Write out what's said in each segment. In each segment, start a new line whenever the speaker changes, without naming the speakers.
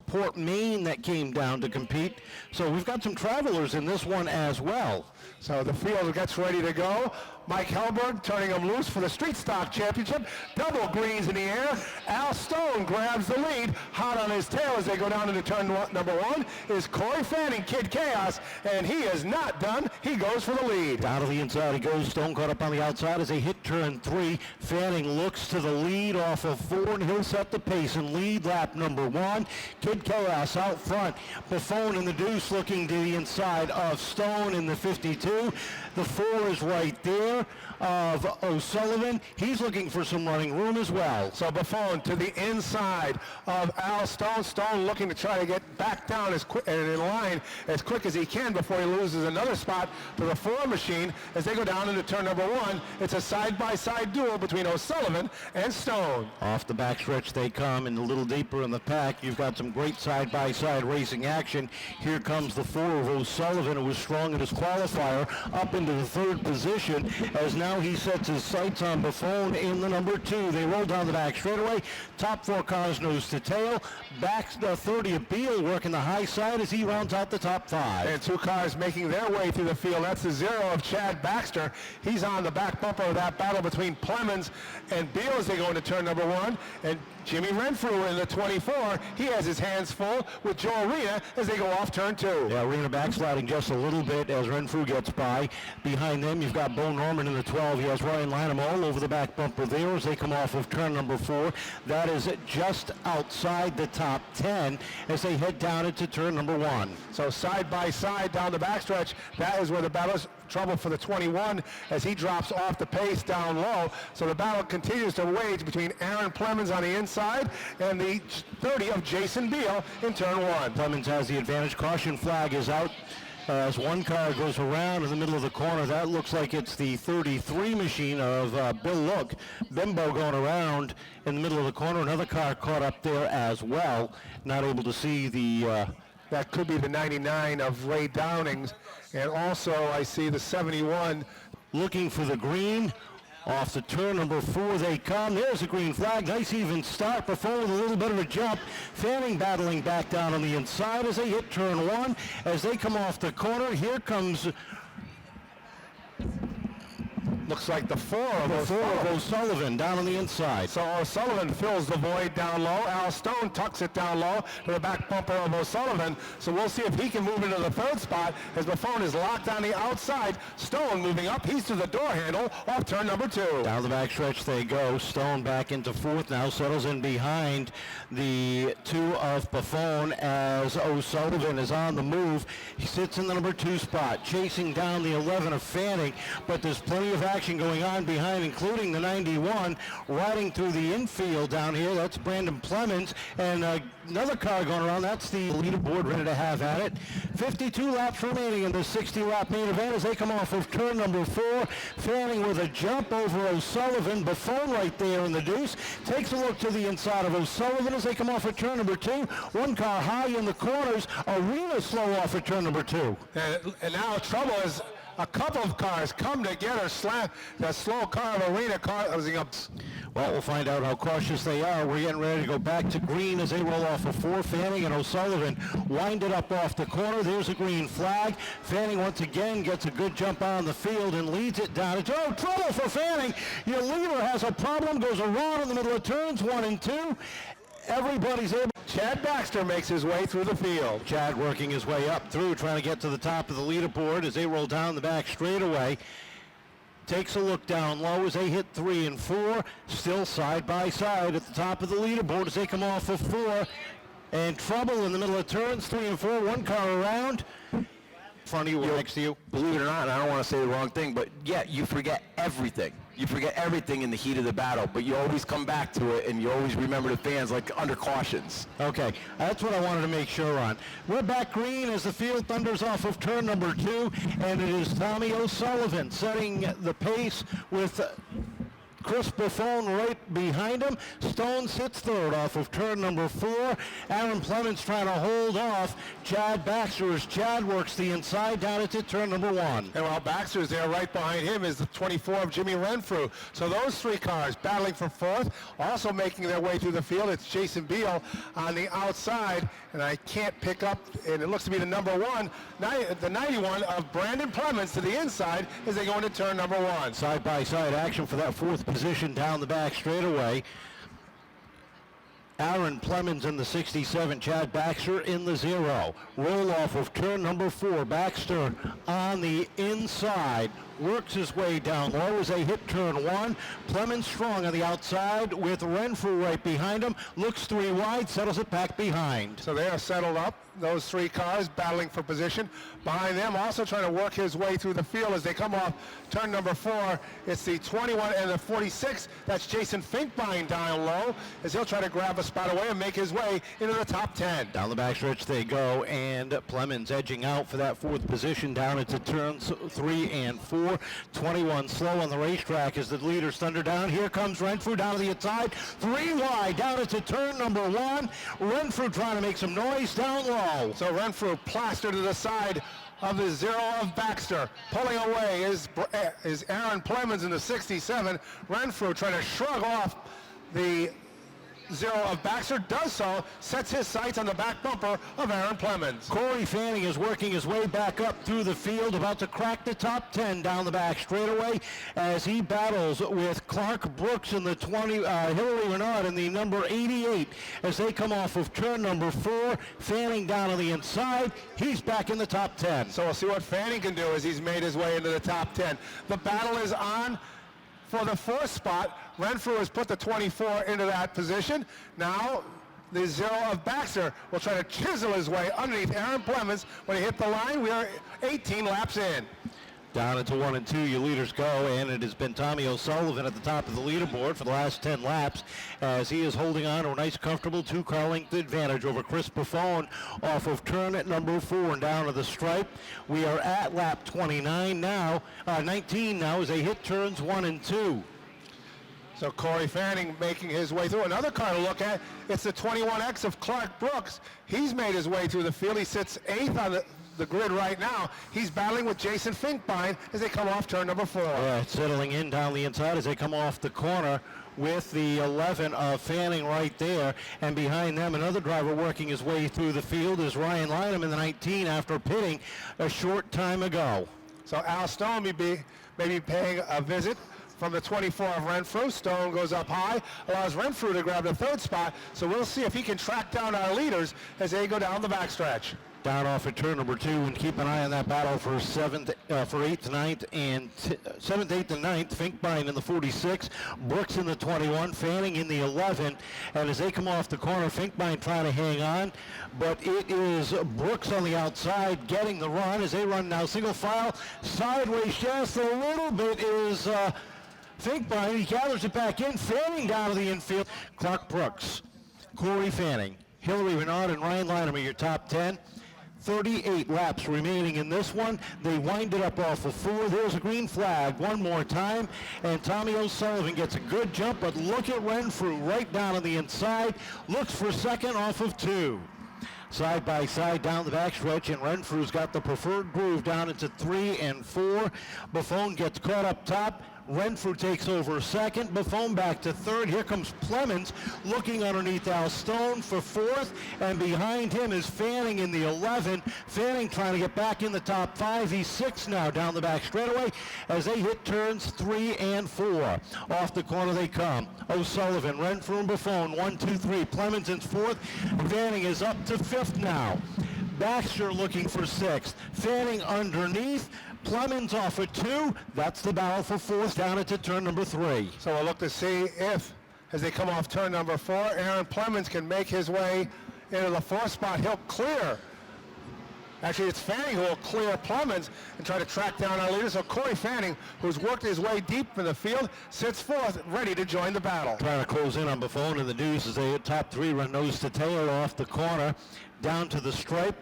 Port Maine that came down to compete. So we've got some travelers in this one as well.
So the field gets ready to go. Mike Helberg turning him loose for the Street Stock Championship. Double greens in the air. Al Stone grabs the lead. Hot on his tail as they go down into turn number one is Corey Fanning, Kid Chaos, and he is not done. He goes for the lead.
Down to the inside he goes. Stone caught up on the outside as they hit turn three. Fanning looks to the lead off of four, and he'll set the pace and lead lap number one. Kid Chaos out front. Buffon in the deuce looking to the inside of Stone in the 52. The four is right there of O'Sullivan. He's looking for some running room as well.
So Buffon to the inside of Al Stone. Stone looking to try to get back down as quick and in line as quick as he can before he loses another spot to the four machine as they go down into turn number one. It's a side-by-side duel between O'Sullivan and Stone.
Off the backstretch they come, and a little deeper in the pack. You've got some great side-by-side racing action. Here comes the four of O'Sullivan, who was strong in his qualifier, up into the third position as now he sets his sights on Buffon in the number two. They roll down the back straightaway. Top four cars nose to tail. Back 30 of Beal working the high side as he rounds out the top five.
And two cars making their way through the field. That's the zero of Chad Baxter. He's on the back bumper of that battle between Plemons and Beal as they go into turn number one. And Jimmy Renfrew in the 24. He has his hands full with Joe Arena as they go off turn two.
Yeah, Arena backsliding just a little bit as Renfrew gets by. Behind them, you've got Bo Norman in the 12. He has Ryan Lanham all over the back bumper there as they come off of turn number four. That is just outside the top 10 as they head down into turn number one.
So side by side down the backstretch, that is where the battle's trouble for the 21 as he drops off the pace down low. So the battle continues to wage between Aaron Plemons on the inside and the 30 of Jason Beal in turn one.
Plemons has the advantage. Caution flag is out as one car goes around in the middle of the corner. That looks like it's the 33 machine of Bill Look. Bimbo going around in the middle of the corner. Another car caught up there as well. Not able to see the...
that could be the 99 of Ray Downings. And also I see the 71.
Looking for the green. Off the turn number four they come. There's a green flag. Nice even start. Buffon with a little bit of a jump. Fanning battling back down on the inside as they hit turn one. As they come off the corner, here comes...
Looks like the four of
O'Sullivan down on the inside.
So O'Sullivan fills the void down low. Al Stone tucks it down low to the back bumper of O'Sullivan. So we'll see if he can move into the third spot as Buffon is locked on the outside. Stone moving up. He's to the door handle off turn number two.
Down the backstretch they go. Stone back into fourth now. Settles in behind the two of Buffon as O'Sullivan is on the move. He sits in the number two spot, chasing down the 11 of Fanning, but there's plenty of action going on behind, including the 91 riding through the infield down here. That's Brandon Plemons, and another car going around. That's the leaderboard ready to have at it. 52 laps remaining in the 60-lap main event as they come off of turn number four. Fanning with a jump over O'Sullivan. Buffon right there in the deuce. Takes a look to the inside of O'Sullivan as they come off of turn number two. One car high in the corners. Arena slow off of turn number two.
And now trouble is a couple of cars come together, slam that slow car of Arena causing up.
Well, we'll find out how cautious they are. We're getting ready to go back to green as they roll off of four. Fanning and O'Sullivan wind it up off the corner. There's a green flag. Fanning once again gets a good jump on the field and leads it down. It's trouble for Fanning. Your leader has a problem, goes around in the middle of turns one and two. Everybody's able.
Chad Baxter makes his way through the field.
Chad working his way up through, trying to get to the top of the leaderboard as they roll down the back straightaway. Takes a look down low as they hit 3 and 4. Still side by side at the top of the leaderboard as they come off of 4. And trouble in the middle of turns 3 and 4. One car around. Front of you, next to you.
Believe it or not, and I don't want to say the wrong thing, but yeah, you forget everything. You forget everything in the heat of the battle, but you always come back to it, and you always remember the fans like under cautions.
Okay, that's what I wanted to make sure on. We're back green as the field thunders off of turn number 2, and it is Tommy O'Sullivan setting the pace with Chris Buffon right behind him. Stone sits third off of turn number 4. Aaron Clemens trying to hold off Chad Baxter as Chad works the inside down into turn number 1.
And while Baxter's there, right behind him is the 24 of Jimmy Renfrew. So those 3 cars battling for 4th, also making their way through the field. It's Jason Beal on the outside, and I can't pick up, and it looks to be the number 1, the 91 of Brandon Clemens to the inside as they go into turn number 1.
Side-by-side action for that 4th position down the back straightaway. Aaron Clemens in the 67, Chad Baxter in the 0. Roll off of turn number 4. Baxter on the inside, works his way down low as they hit turn 1. Clemens strong on the outside with Renfrew right behind him. Looks 3 wide, settles it back behind.
So they are settled up, those 3 cars battling for position. Behind them, also trying to work his way through the field as they come off turn number 4. It's the 21 and the 46. That's Jason Finkbein down low as he'll try to grab a spot away and make his way into the top 10.
Down the backstretch they go, and Clemens edging out for that 4th position down into turns 3 and 4. 21 slow on the racetrack as the leaders thunder down. Here comes Renfrew down to the inside. 3 wide down into turn number 1. Renfrew trying to make some noise down low.
So Renfrew plastered to the side of the 0 of Baxter. Pulling away is Aaron Clemens in the 67. Renfrew trying to shrug off the 0 of Baxter, does so, sets his sights on the back bumper of Aaron Clemens.
Corey Fanning is working his way back up through the field, about to crack the top 10 down the back straightaway as he battles with Clark Brooks in the 20, Hillary Renaud in the number 88 as they come off of turn number 4. Fanning down on the inside. He's back in the top 10.
So we'll see what Fanning can do as he's made his way into the top 10. The battle is on for the 4th spot. Renfrew has put the 24 into that position. Now the 0 of Baxter will try to chisel his way underneath Aaron Clemens. When he hit the line, we are 18 laps in.
Down into 1 and 2, your leaders go, and it has been Tommy O'Sullivan at the top of the leaderboard for the last 10 laps as he is holding on to a nice, comfortable 2-car length advantage over Chris Buffon off of turn at number 4 and down to the stripe. We are at lap 19 now as they hit turns 1 and 2.
So Corey Fanning making his way through. Another car to look at, it's the 21X of Clark Brooks. He's made his way through the field. He sits 8th on the grid right now. He's battling with Jason Finkbein as they come off turn number 4.
Settling in down the inside as they come off the corner with the 11 of Fanning right there. And behind them, another driver working his way through the field is Ryan Lynham in the 19 after pitting a short time ago.
So Al Stone may be paying a visit from the 24 of Renfrew. Stone goes up high, allows Renfrew to grab the 3rd spot. So we'll see if he can track down our leaders as they go down the backstretch.
Down off at turn number 2, and keep an eye on that battle for 8th, 9th, and 7th, 8th, and 9th. Finkbein in the 46, Brooks in the 21, Fanning in the 11. And as they come off the corner, Finkbein trying to hang on, but it is Brooks on the outside getting the run as they run now single file sideways just a little bit is Finkbein. He gathers it back in. Fanning down to the infield. Clark Brooks, Corey Fanning, Hillary Renaud, and Ryan Lynham are your top 10. 38 laps remaining in this one. They wind it up off of 4. There's a green flag one more time, and Tommy O'Sullivan gets a good jump, but look at Renfrew right down on the inside. Looks for second off of 2. Side by side down the backstretch, and Renfrew's got the preferred groove down into 3 and 4. Buffon gets caught up top. Renfrew takes over second. Buffon back to third. Here comes Clemens looking underneath Al Stone for 4th, and behind him is Fanning in the 11. Fanning trying to get back in the top 5. He's 6th now down the back straightaway as they hit turns 3 and 4. Off the corner they come. O'Sullivan, Renfrew, and Buffon, 1, 2, 3. Clemens in 4th. Fanning is up to 5th now. Baxter looking for 6th. Fanning underneath. Clemens off at 2. That's the battle for 4th down into turn number 3.
So we'll look to see if, as they come off turn number 4, Aaron Clemens can make his way into the 4th spot. He'll clear. Actually, it's Fanning who will clear Clemens and try to track down our leader. So Corey Fanning, who's worked his way deep in the field, sits 4th, ready to join the battle.
Trying to close in on Buffon and the Deuce as they hit top 3, run nose to tail off the corner, down to the stripe.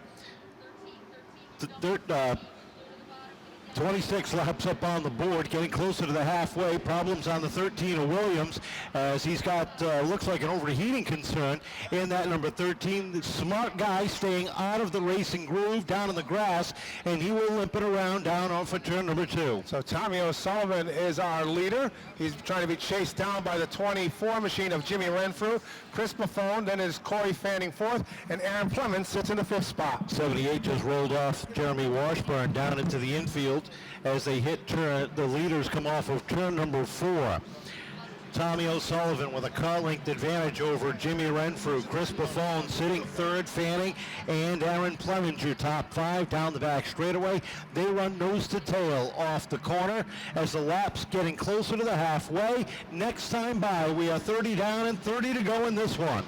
26 laps up on the board, getting closer to the halfway. Problems on the 13 of Williams, as he's got, looks like an overheating concern in that number 13. The smart guy staying out of the racing groove down in the grass, and he will limp it around down off of turn number 2.
So Tommy O'Sullivan is our leader. He's trying to be chased down by the 24 machine of Jimmy Renfrew. Chris Buffone, then is Corey Fanning fourth, and Aaron Plemons sits in the 5th spot.
78 just rolled off Jeremy Washburn down into the infield as they hit turn. The leaders come off of turn number 4. Tommy O'Sullivan with a car length advantage over Jimmy Renfrew. Chris Buffone sitting third, Fanning and Aaron Plemons, top 5 down the back straightaway. They run nose to tail off the corner as the lap's getting closer to the halfway. Next time by, we are 30 down and 30 to go in this one.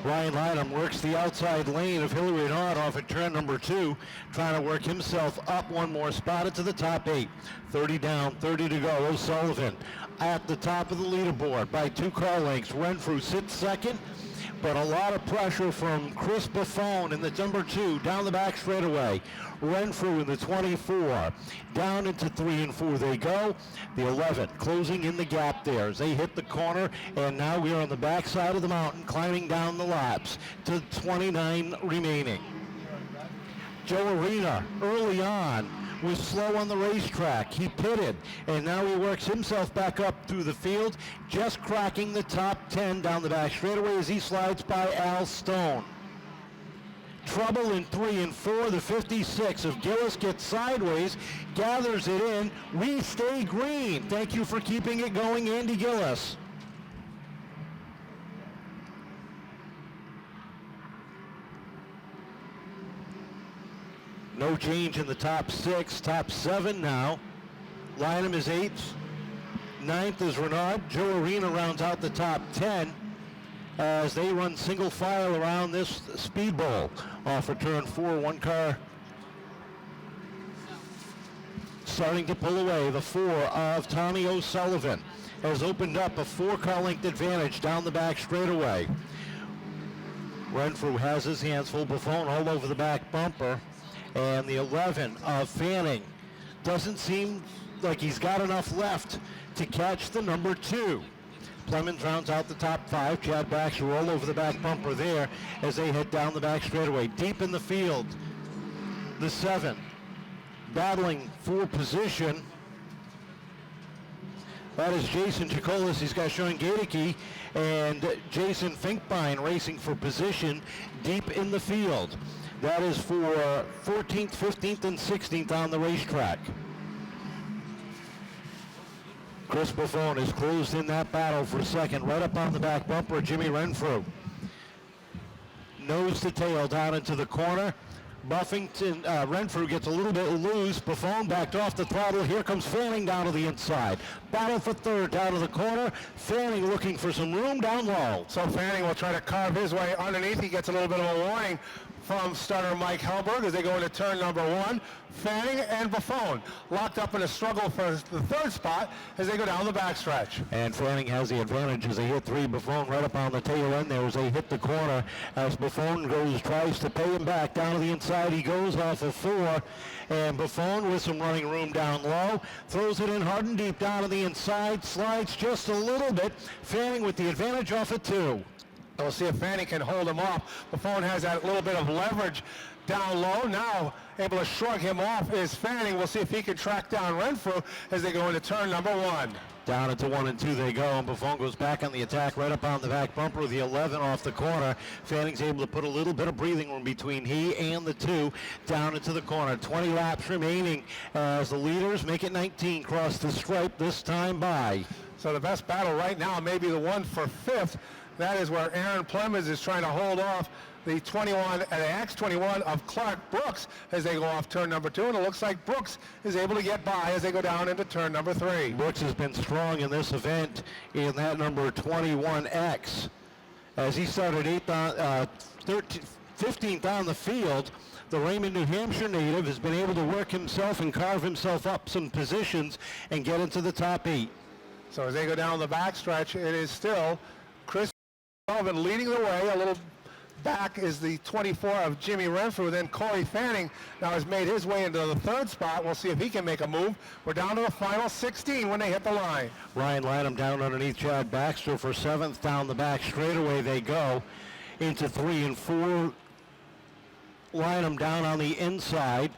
Ryan Lynham works the outside lane of Hillary Renard off at turn number 2, trying to work himself up one more spot into the top 8. 30 down, 30 to go. O'Sullivan at the top of the leaderboard by 2 car lengths. Renfrew sits second, but a lot of pressure from Chris Buffone in the number 2 down the back straightaway. Renfrew in the 24. Down into 3 and 4 they go. The 11 closing in the gap there as they hit the corner, and now we are on the backside of the mountain climbing down the laps to 29 remaining. Joe Arena early on was slow on the racetrack. He pitted, and now he works himself back up through the field, just cracking the top 10 down the back straightaway as he slides by Al Stone. Trouble in 3 and 4. The 56 of Gillis gets sideways, gathers it in. We stay green. Thank you for keeping it going, Andy Gillis. No change in the top 6. Top 7 now. Lynham is 8th. 9th is Renard. Joe Arena rounds out the top 10 as they run single file around this speed bowl off of turn 4. One car starting to pull away. The 4 of Tommy O'Sullivan has opened up a 4-car length advantage down the back straightaway. Renfrew has his hands full. Buffone all over the back bumper. And the 11 of Fanning doesn't seem like he's got enough left to catch the number 2. Plemons rounds out the top 5. Chad Baxter all over the back bumper there as they head down the back straightaway. Deep in the field, the 7 battling for position. That is Jason Chikolis. He's got Sean Gadecki and Jason Finkbein racing for position deep in the field. That is for 14th, 15th, and 16th on the racetrack. Chris Buffone is closed in that battle for second, right up on the back bumper of Jimmy Renfrew. Nose to tail down into the corner. Renfrew gets a little bit loose. Buffone backed off the throttle. Here comes Fanning down to the inside. Battle for third down to the corner. Fanning looking for some room down low.
So Fanning will try to carve his way underneath. He gets a little bit of a warning from starter Mike Helberg as they go into turn number 1. Fanning and Buffone locked up in a struggle for the 3rd spot as they go down the backstretch.
And Fanning has the advantage as they hit 3. Buffone right up on the tail end there as they hit the corner. As Buffone tries to pay him back down to the inside. He goes off of 4. And Buffone with some running room down low. Throws it in hard and deep down to the inside. Slides just a little bit. Fanning with the advantage off of 2.
We'll see if Fanning can hold him off. Buffone has that little bit of leverage down low. Now able to shrug him off is Fanning. We'll see if he can track down Renfrew as they go into turn number 1.
Down into 1 and 2 they go, and Buffone goes back on the attack right up on the back bumper of the 11 off the corner. Fanning's able to put a little bit of breathing room between he and the 2 down into the corner. 20 laps remaining as the leaders make it 19, cross the stripe this time by.
So the best battle right now may be the one for 5th. That is where Aaron Plemons is trying to hold off the 21 and the X21 of Clark Brooks as they go off turn number 2, and it looks like Brooks is able to get by as they go down into turn number 3.
Brooks has been strong in this event in that number 21X as he started 15th on the field. The Raymond, New Hampshire native has been able to work himself and carve himself up some positions and get into the top 8.
So as they go down the backstretch, it is still Chris Sullivan leading the way, a little Back is the 24 of Jimmy Renfrew. Then Corey Fanning now has made his way into the third spot. We'll see if he can make a move. We're down to the final 16 when they hit the line.
Ryan Lanham down underneath Chad Baxter for 7th. Down the back straightaway they go into 3 and 4. Lanham down on the inside.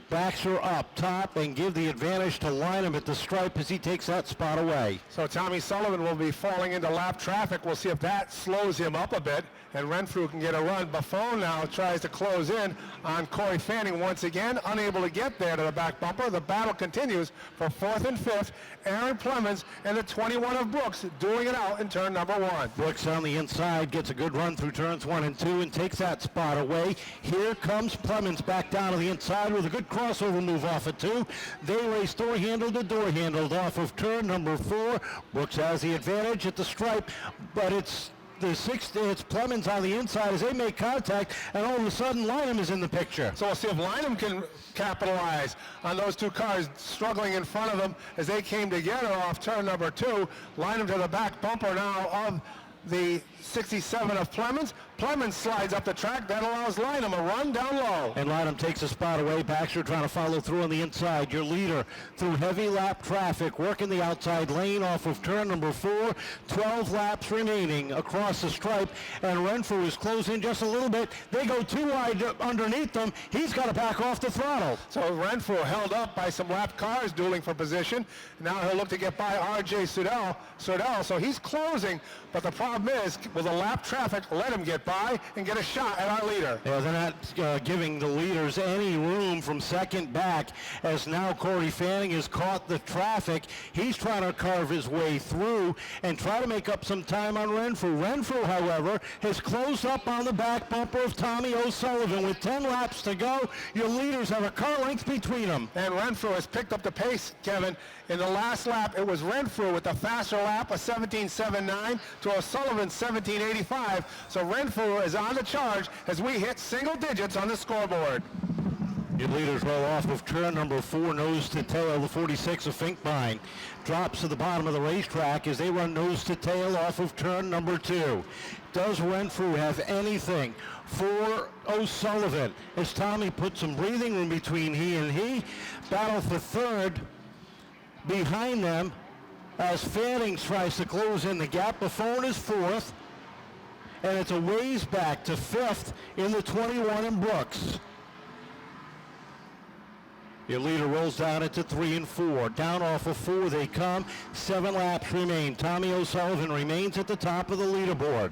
Baxter up top and give the advantage to Lanham at the stripe as he takes that spot away.
So Tommy Sullivan will be falling into lap traffic. We'll see if that slows him up a bit, and Renfrew can get a run. Buffon now tries to close in on Corey Fanning once again, unable to get there to the back bumper. The battle continues for 4th and 5th. Aaron Plemons and the 21 of Brooks doing it out in turn number 1.
Brooks on the inside gets a good run through turns 1 and 2 and takes that spot away. Here comes Plemons back down to the inside with a good crossover move off of 2. They race door handle to door handled off of turn number 4. Brooks has the advantage at the stripe, but it's Plemons on the inside as they make contact, and all of a sudden Lanham is in the picture.
So we'll see if Lanham can capitalize on those two cars struggling in front of them as they came together off turn number 2. Lanham to the back bumper now of the 67 of Plemons. Plemons slides up the track. That allows Lanham a run down low.
And Lanham takes a spot away. Baxter trying to follow through on the inside. Your leader through heavy lap traffic, working the outside lane off of turn number 4. 12 laps remaining across the stripe, and Renfrew is closing just a little bit. They go too wide underneath them. He's got to back off the throttle.
So Renfrew held up by some lap cars dueling for position. Now he'll look to get by R.J. Sudell. So he's closing, but the problem is, will the lap traffic let him get by and get a shot at our leader?
Yeah, they're not giving the leaders any room from second back, as now Corey Fanning has caught the traffic. He's trying to carve his way through and try to make up some time on Renfrew. Renfrew, however, has closed up on the back bumper of Tommy O'Sullivan. With 10 laps to go, your leaders have a car length between them.
And Renfrew has picked up the pace, Kevin. In the last lap, it was Renfrew with the faster lap, a 17.79 to O'Sullivan 17.85. So Renfrew is on the charge as we hit single digits on the scoreboard.
Your leaders roll off of turn number 4, nose to tail. The 46 of Finkbein drops to the bottom of the racetrack as they run nose to tail off of turn number 2. Does Renfrew have anything for O'Sullivan as Tommy puts some breathing room between he and he? Battle for third behind them as Fanning tries to close in the gap. Buffon is 4th, and it's a ways back to 5th in the 21 in Brooks. Your leader rolls down into 3 and 4. Down off of 4 they come. 7 laps remain. Tommy O'Sullivan remains at the top of the leaderboard.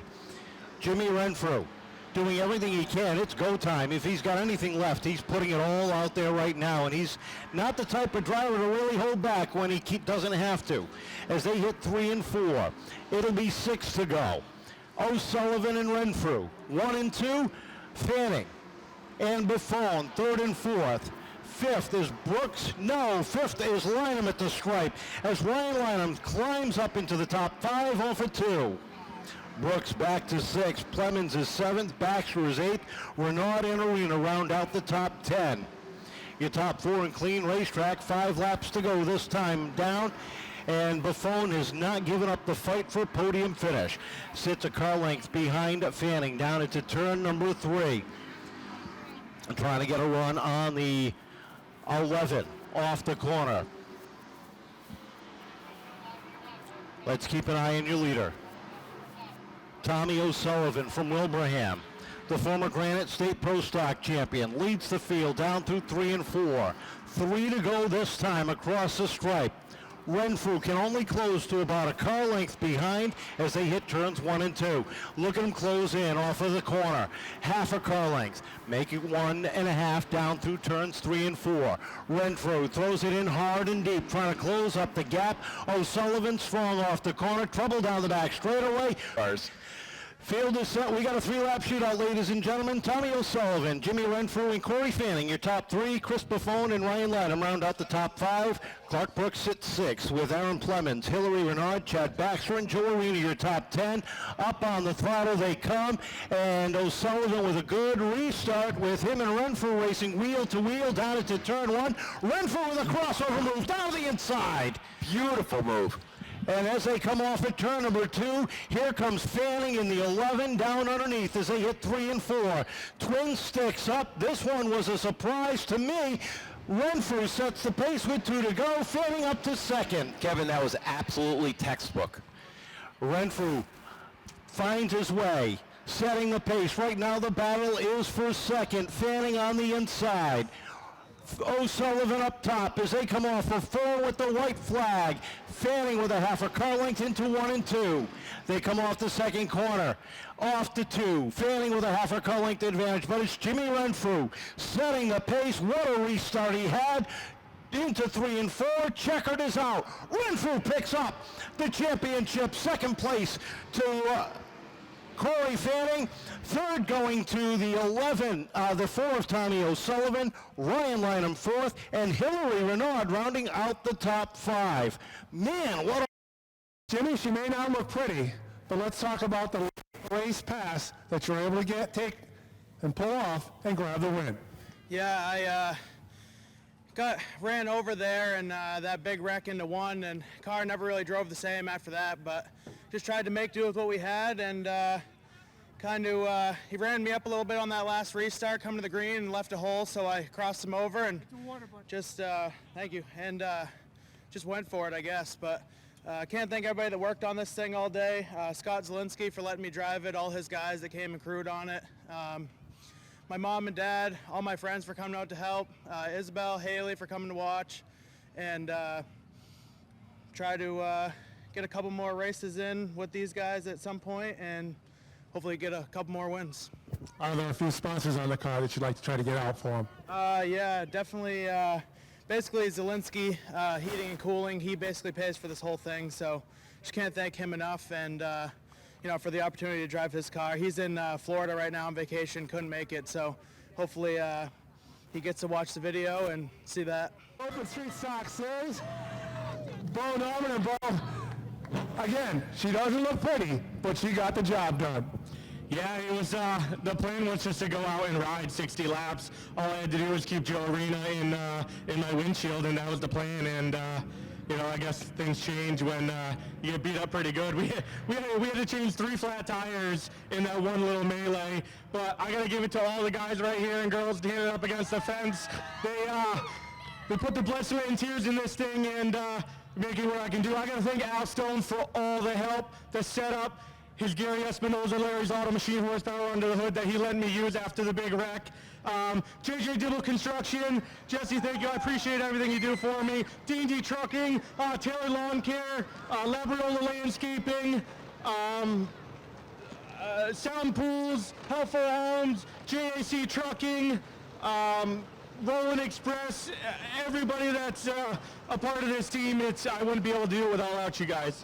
Jimmy Renfrew doing everything he can. It's go time. If he's got anything left, he's putting it all out there right now, and he's not the type of driver to really hold back when he doesn't have to. As they hit 3 and 4, it'll be 6 to go. O'Sullivan and Renfrew, 1 and 2, Fanning and Buffon, 3rd and 4th. 5th is Brooks. No, 5th is Lanham at the stripe as Ryan Lanham climbs up into the top 5 off of 2. Brooks back to 6th. Plemons is 7th. Baxter is 8th. Renaud and Arena round out the top 10. Your top 4 in clean racetrack. 5 laps to go this time down. And Buffon has not given up the fight for a podium finish. Sits a car length behind Fanning down into turn number 3. And trying to get a run on the 11 off the corner. Let's keep an eye on your leader. Tommy O'Sullivan from Wilbraham, the former Granite State Pro Stock champion, leads the field down through 3 and 4. 3 to go this time across the stripe. Renfrew can only close to about a car length behind as they hit turns 1 and 2. Look at him close in off of the corner. Half a car length. Make it 1.5 down through turns 3 and 4. Renfrew throws it in hard and deep, trying to close up the gap. O'Sullivan strong off the corner. Trouble down the back straightaway. Field is set. We got a 3-lap shootout, ladies and gentlemen. Tommy O'Sullivan, Jimmy Renfrew, and Corey Fanning, your top 3. Chris Buffon and Ryan Lanham round out the top 5. Clark Brooks sits 6 with Aaron Plemons, Hillary Renaud, Chad Baxter, and Joe Arena, your top 10. Up on the throttle they come, and O'Sullivan with a good restart with him and Renfrew racing wheel to wheel down into turn 1. Renfrew with a crossover move down the inside.
Beautiful move.
And as they come off at turn number 2, here comes Fanning in the 11 down underneath as they hit 3 and 4. Twin sticks up. This one was a surprise to me. Renfrew sets the pace with 2 to go. Fanning up to second.
Kevin, that was absolutely textbook.
Renfrew finds his way, setting the pace. Right now the battle is for second. Fanning on the inside. O'Sullivan up top as they come off for 4 with the white flag. Fanning with a half a car length into 1 and 2. They come off the second corner. Off to 2. Fanning with a half a car length advantage, but it's Jimmy Renfrew setting the pace. What a restart he had. Into 3 and 4. Checkered is out. Renfrew picks up the championship. Second place to Corey Fanning. Third going to the 11, the 4 of Tommy O'Sullivan. Ryan Lynham fourth, and Hillary Renaud rounding out the top 5. Man, what a...
Jimmy, she may not look pretty, but let's talk about the race pass that you're able to take and pull off and grab the win.
Yeah, I ran over there and that big wreck into 1, and car never really drove the same after that, but just tried to make do with what we had, and he ran me up a little bit on that last restart coming to the green and left a hole, so I crossed him over and just thank you, and just went for it, I guess. But I can't thank everybody that worked on this thing all day. Scott Zielinski for letting me drive it, all his guys that came and crewed on it. My mom and dad, all my friends for coming out to help, Isabel, Haley for coming to watch, and try to get a couple more races in with these guys at some point and hopefully get a couple more wins.
Are there a few sponsors on the car that you'd like to try to get out for them?
Yeah, definitely. Basically, Zielinski, Heating and Cooling, he basically pays for this whole thing, so just can't thank him enough, and for the opportunity to drive his car. He's in Florida right now on vacation, couldn't make it, so hopefully he gets to watch the video and see that.
Open Street Stock Series, Bo Norman and Bo. Again, she doesn't look pretty, but she got the job done.
Yeah, it was, the plan was just to go out and ride 60 laps. All I had to do was keep Joe Arena in my windshield, and that was the plan. And, I guess things change when you get beat up pretty good. We had to change 3 flat tires in that one little melee. But I got to give it to all the guys right here and girls standing up against the fence. They put the blood, sweat, and tears in this thing and making what I can do. I got to thank Al Stone for all the help, the setup, his Gary Espinoza, Larry's Auto Machine horsepower under the hood that he let me use after the big wreck. JJ Dibble Construction, Jesse, thank you. I appreciate everything you do for me. D&D Trucking, Taylor Lawn Care, Labriola Landscaping, Sound Pools, Helpful Homes, JAC Trucking, Roland Express, everybody that's a part of this team. I wouldn't be able to do it without you guys.